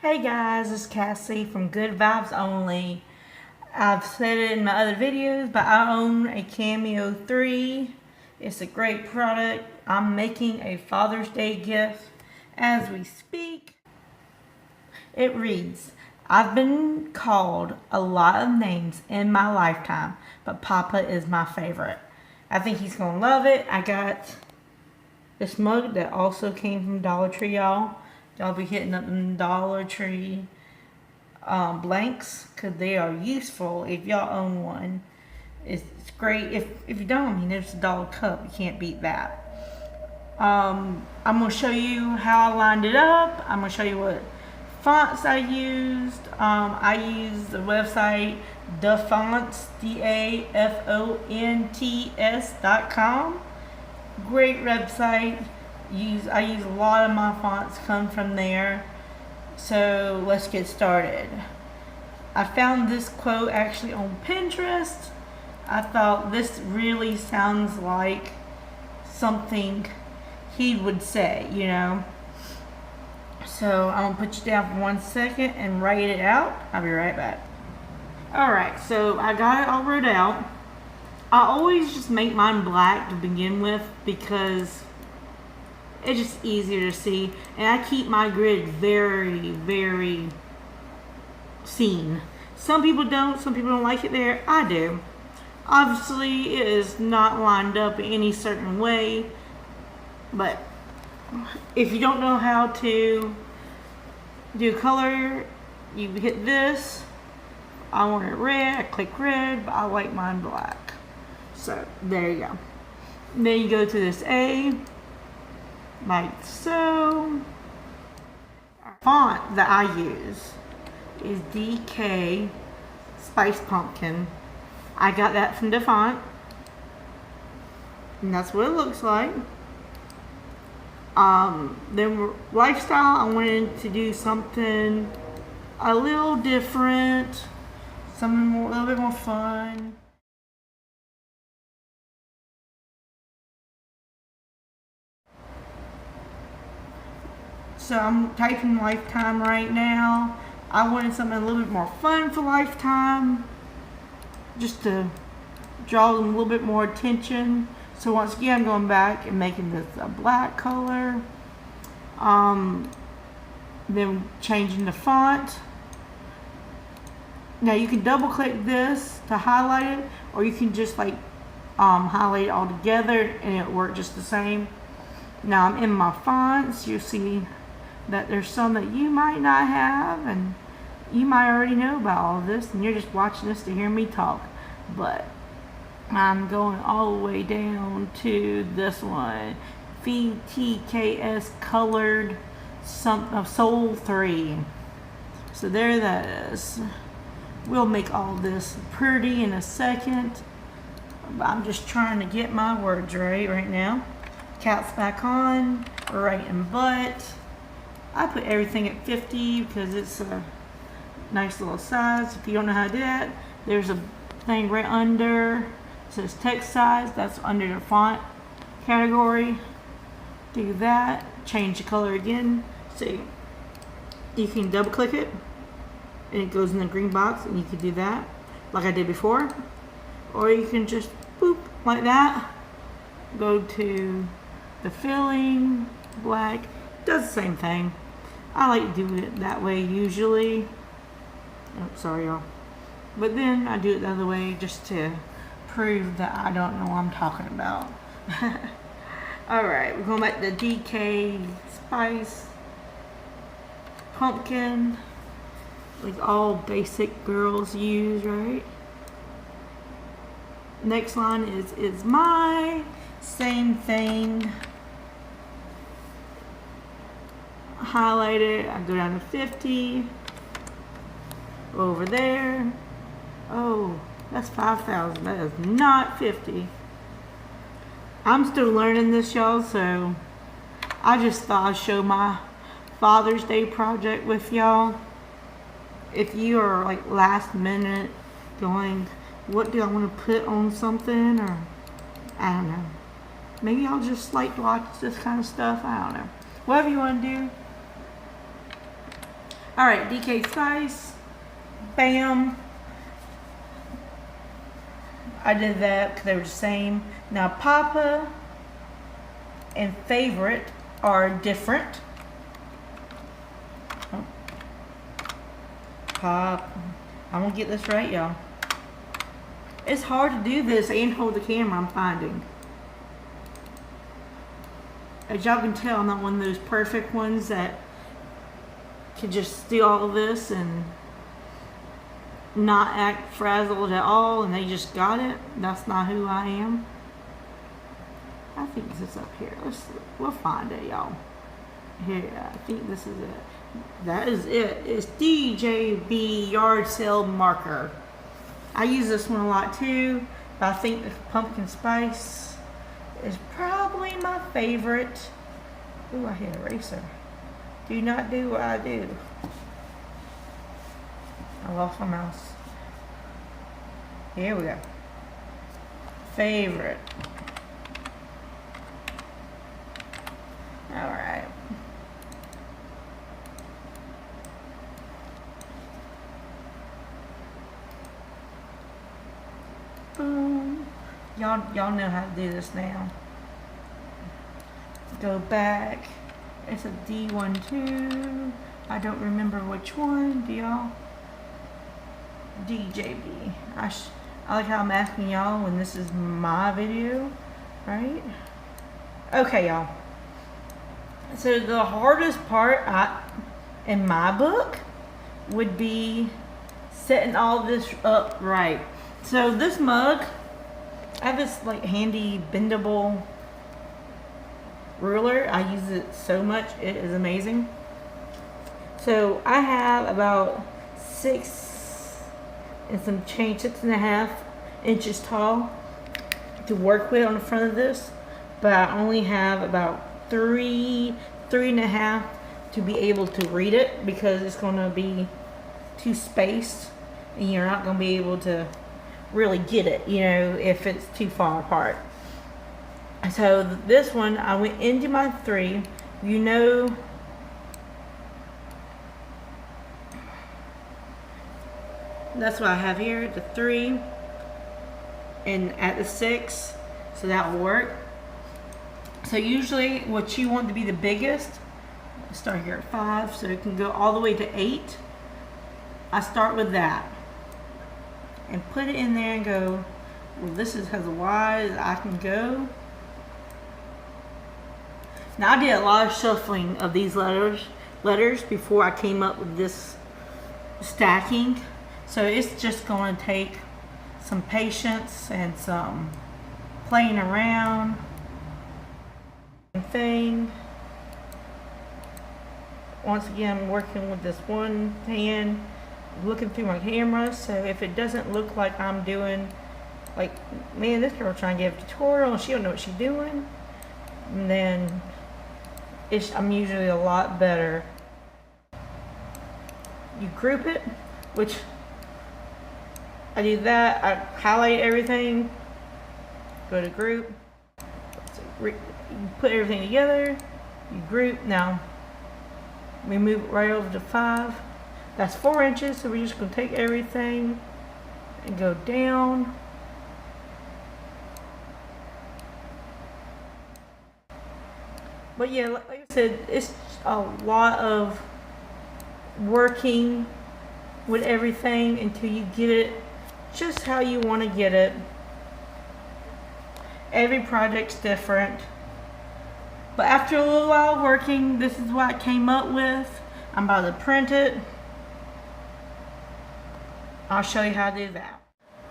Hey guys, it's Cassie from Good Vibes Only. I've said it in my other videos, but I own a Cameo 3. It's a great product. I'm making a Father's Day gift as we speak. It reads, I've been called a lot of names in my lifetime, but Papa is my favorite. I think he's going to love it. I got this mug that also came from Dollar Tree, y'all. Y'all be hitting up the Dollar Tree blanks because they are useful if y'all own one. It's great. If you don't, I mean, there's a dollar cup. You can't beat that. I'm going to show you how I lined it up. I'm going to show you what fonts I used. I used the website DaFonts, DaFonts.com. Great website. I use a lot of my fonts come from there. So let's get started. I found this quote actually on Pinterest. I thought this really sounds like something he would say, you know. So I'm gonna put you down for 1 second and write it out. I'll be right back. Alright, so I got it all wrote out. I always just make mine black to begin with because it's just easier to see, and I keep my grid very, very seen. Some people don't like it there. I do. Obviously, it is not lined up in any certain way, but if you don't know how to do color, you hit this. I want it red, I click red, but I like mine black. So, there you go. Then you go to this A, like so. Our font that I use is DK Spice Pumpkin. I got that from DaFont, and that's what it looks like. Then lifestyle, I wanted to do something a little different, something more, a little bit more fun. So I'm typing Lifetime right now. I wanted something a little bit more fun for Lifetime, just to draw them a little bit more attention. So once again, I'm going back and making this a black color. Then changing the font. Now you can double click this to highlight it, or you can just like highlight it all together and it'll work just the same. Now I'm in my fonts. You'll see that there's some that you might not have, and you might already know about all of this, and you're just watching this to hear me talk. But I'm going all the way down to this one, VTKS Colored Soul 3. So there that is. We'll make all this pretty in a second, but I'm just trying to get my words right now. Caps back on, right and butt. I put everything at 50 because it's a nice little size. If you don't know how to do that, there's a thing right under. It says text size. That's under the font category. Do that. Change the color again. So you can double click it and it goes in the green box, and you can do that like I did before. Or you can just boop like that. Go to the filling, black. Does the same thing. I like to do it that way usually. Oh, sorry y'all. But then I do it the other way just to prove that I don't know what I'm talking about. Alright, we're going back to DK Spice Pumpkin. Like all basic girls use, right? Next line is my. Same thing. Highlight it. I go down to 50. Over there. Oh, that's 5,000. That is not 50. I'm still learning this, y'all, so I just thought I'd show my Father's Day project with y'all. If you are like last minute going, what do I want to put on something, or I don't know. Maybe I'll just like to watch this kind of stuff. I don't know. Whatever you want to do. Alright, DK Slice. Bam. I did that because they were the same. Now Papa and Favorite are different. Pop. I'm gonna get this right, y'all. It's hard to do this and hold the camera, I'm finding. As y'all can tell, I'm not one of those perfect ones that can just do all of this and not act frazzled at all, and they just got it. That's not who I am. I think this is up here. We'll find it, y'all. Here, I think this is it. That is it. It's DJB Yard Sale Marker. I use this one a lot too, but I think the pumpkin spice is probably my favorite. Ooh, I hit eraser. Do not do what I do. I lost my mouse. Here we go. Favorite. Alright. Boom. Y'all know how to do this now. Go back. It's a D12. I don't remember which one. Do y'all? DJB. I like how I'm asking y'all when this is my video, right? Okay, y'all. So the hardest part in my book would be setting all this up right. So this mug, I have this like handy bendable ruler. I use it so much. It is amazing. So I have about 6.5 inches tall to work with on the front of this, but I only have about 3.5 to be able to read it, because it's going to be too spaced and you're not going to be able to really get it, you know, if it's too far apart. So this one, I went into my 3, you know, that's what I have here, the 3 and at the 6, so that will work. So usually what you want to be the biggest, start here at 5 so it can go all the way to 8. I start with that and put it in there and go, well, this is as wide as I can go. Now I did a lot of shuffling of these letters before I came up with this stacking. So it's just going to take some patience and some playing around thing. Once again, I'm working with this one hand, looking through my camera, so if it doesn't look like I'm doing, like, man, this girl trying to give a tutorial and she don't know what she's doing, and then I'm usually a lot better. You group it, which I do that. I highlight everything, go to group, you put everything together, you group. Now we move it right over to 5. That's 4 inches, so we're just going to take everything and go down. But yeah, like I said, it's a lot of working with everything until you get it just how you want to get it. Every project's different. But after a little while working, this is what I came up with. I'm about to print it. I'll show you how to do that.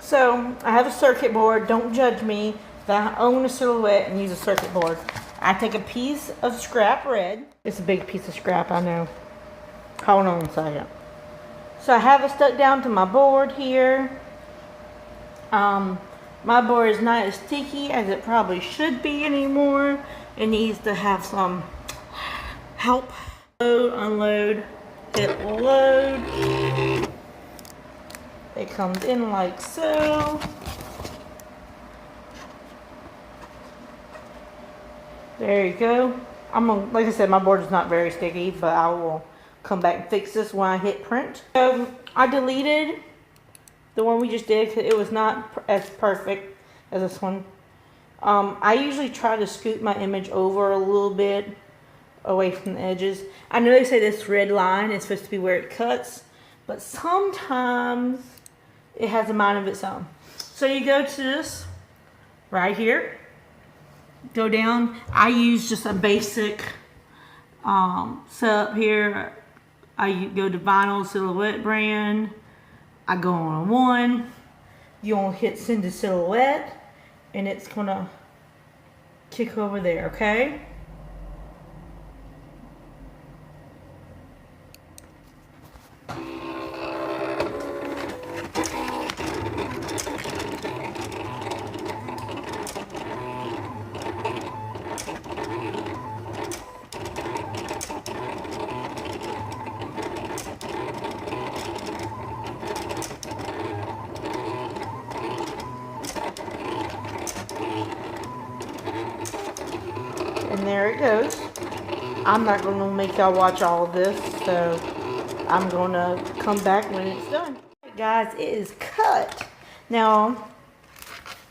So I have a circuit board. Don't judge me that I own a silhouette and use a circuit board. I take a piece of scrap red. It's a big piece of scrap, I know. Hold on a second. So I have it stuck down to my board here. My board is not as sticky as it probably should be anymore. It needs to have some help. Load, unload, it will load. It comes in like so. There you go. Like I said, my board is not very sticky, but I will come back and fix this when I hit print. I deleted the one we just did because it was not as perfect as this one. I usually try to scoot my image over a little bit away from the edges. I know they say this red line is supposed to be where it cuts, but sometimes it has a mind of its own. So you go to this right here, go down. I use just a basic setup here. I go to Vinyl Silhouette brand. I go on one. You want to hit send to silhouette, and it's gonna kick over there, okay? And there it goes. I'm not going to make y'all watch all of this, so I'm going to come back when it's done. Right, guys, it is cut. Now,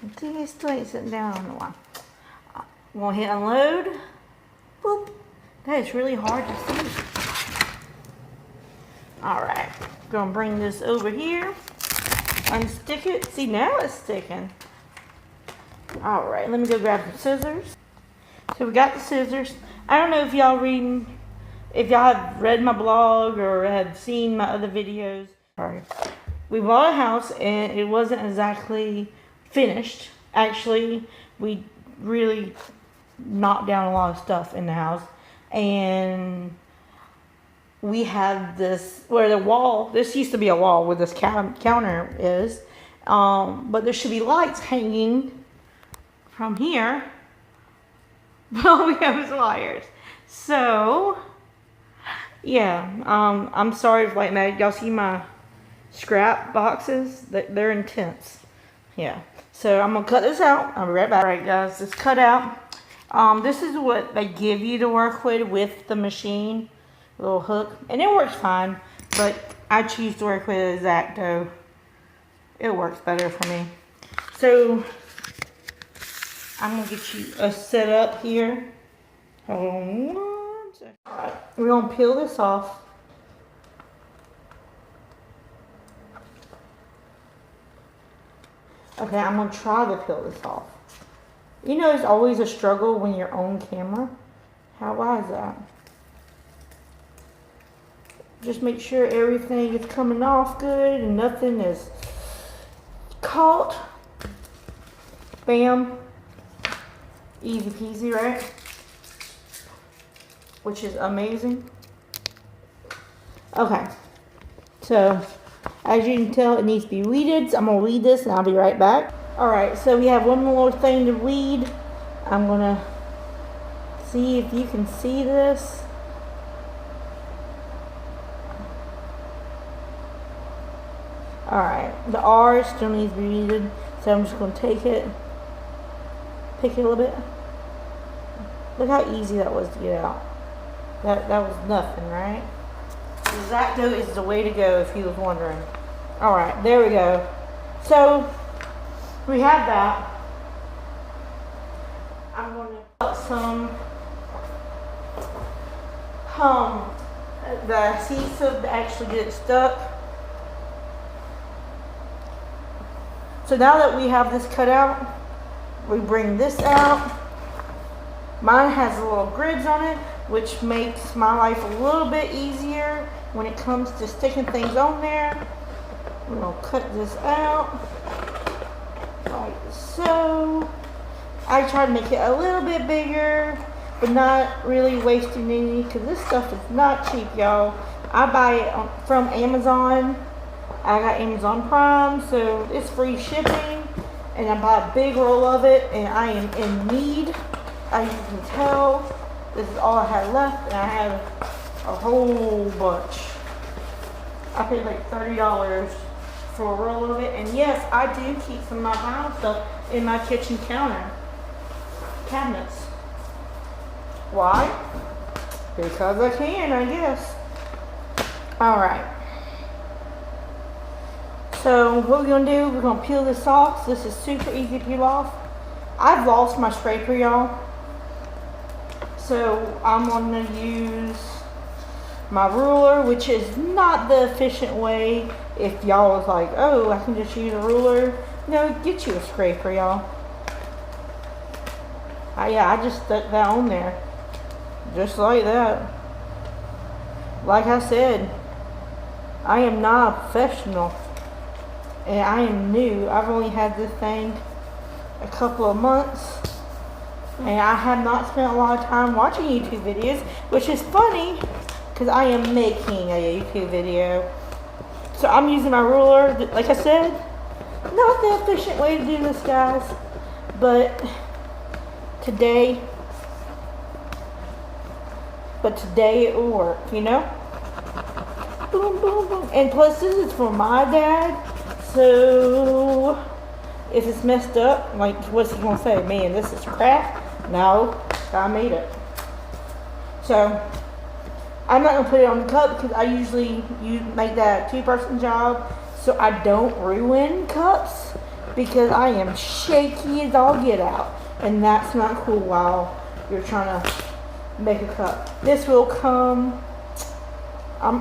I think it still ain't sitting down in a while. I'm going to hit unload. Boop. That is really hard to see. Alright, going to bring this over here. Unstick it. See, now it's sticking. Alright, let me go grab some scissors. So we got the scissors. I don't know if y'all have read my blog or have seen my other videos. Sorry. We bought a house and it wasn't exactly finished. Actually, we really knocked down a lot of stuff in the house. And we had this, where the wall, this used to be a wall where this counter is. But there should be lights hanging from here. All we have is wires. So, yeah, I'm sorry if like y'all see my scrap boxes, they're intense. Yeah, so I'm gonna cut this out. I'll be right back. All right, guys, it's cut out. This is what they give you to work with the machine, a little hook, and it works fine. But I choose to work with X-Acto. It works better for me. So I'm gonna get you a set up here. Hold on one second. Alright, we're gonna peel this off. Okay, I'm gonna try to peel this off. You know, it's always a struggle when you're on camera. Why is that? Just make sure everything is coming off good and nothing is caught. Bam. Easy peasy, right? Which is amazing. Okay. So, as you can tell, it needs to be weeded. So I'm going to weed this and I'll be right back. Alright, so we have one more thing to weed. I'm going to see if you can see this. Alright, the R still needs to be weeded. So I'm just going to take it. Pick it a little bit. Look how easy that was to get out. That was nothing, right? X-Acto is the way to go if you was wondering. Alright, there we go. So, we have that. I'm going to put some the adhesive to actually get it stuck. So now that we have this cut out, we bring this out. Mine has little grids on it, which makes my life a little bit easier when it comes to sticking things on there. We're gonna cut this out like so. I try to make it a little bit bigger, but not really wasting any, because this stuff is not cheap, y'all. I buy it from Amazon. I got Amazon Prime, so it's free shipping. And I bought a big roll of it, and I am in need. As you can tell, this is all I had left, and I have a whole bunch. I paid like $30 for a roll of it, and yes, I do keep some of my vinyl stuff in my kitchen cabinets. Why? Because I can, I guess. Alright. So what we're going to do, we're going to peel this off. This is super easy to peel off. I've lost my scraper, y'all. So I'm going to use my ruler, which is not the efficient way. If y'all was like, oh, I can just use a ruler. No, get you a scraper, y'all. Yeah, I just stuck that on there. Just like that. Like I said, I am not a professional. And I am new. I've only had this thing a couple of months. And I have not spent a lot of time watching YouTube videos, which is funny because I am making a YouTube video. So I'm using my ruler, like I said, not the efficient way to do this, guys, but today it will work, you know? Boom, boom, boom. And plus this is for my dad, so if it's messed up, like, what's he gonna say? Man, this is crap? No, I made it. So I'm not gonna put it on the cup because I usually make that a 2-person job, so I don't ruin cups because I am shaky as all get out, and that's not cool while you're trying to make a cup. This will come.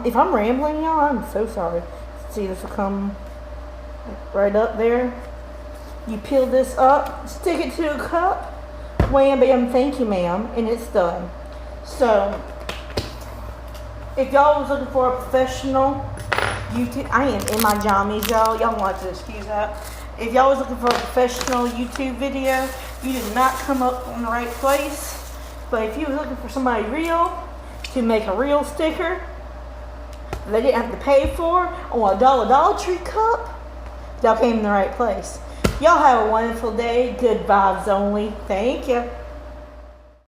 If I'm rambling, y'all, I'm so sorry. See, this will come right up there. You peel this up, stick it to a cup, wham bam, thank you ma'am, and it's done. So if y'all was looking for a professional YouTube, I am in my jammies, y'all. Y'all want to excuse that. If y'all was looking for a professional YouTube video, you did not come up in the right place. But if you was looking for somebody real to make a real sticker they didn't have to pay for on a Dollar Tree cup, y'all came in the right place. Y'all have a wonderful day. Good vibes only. Thank you.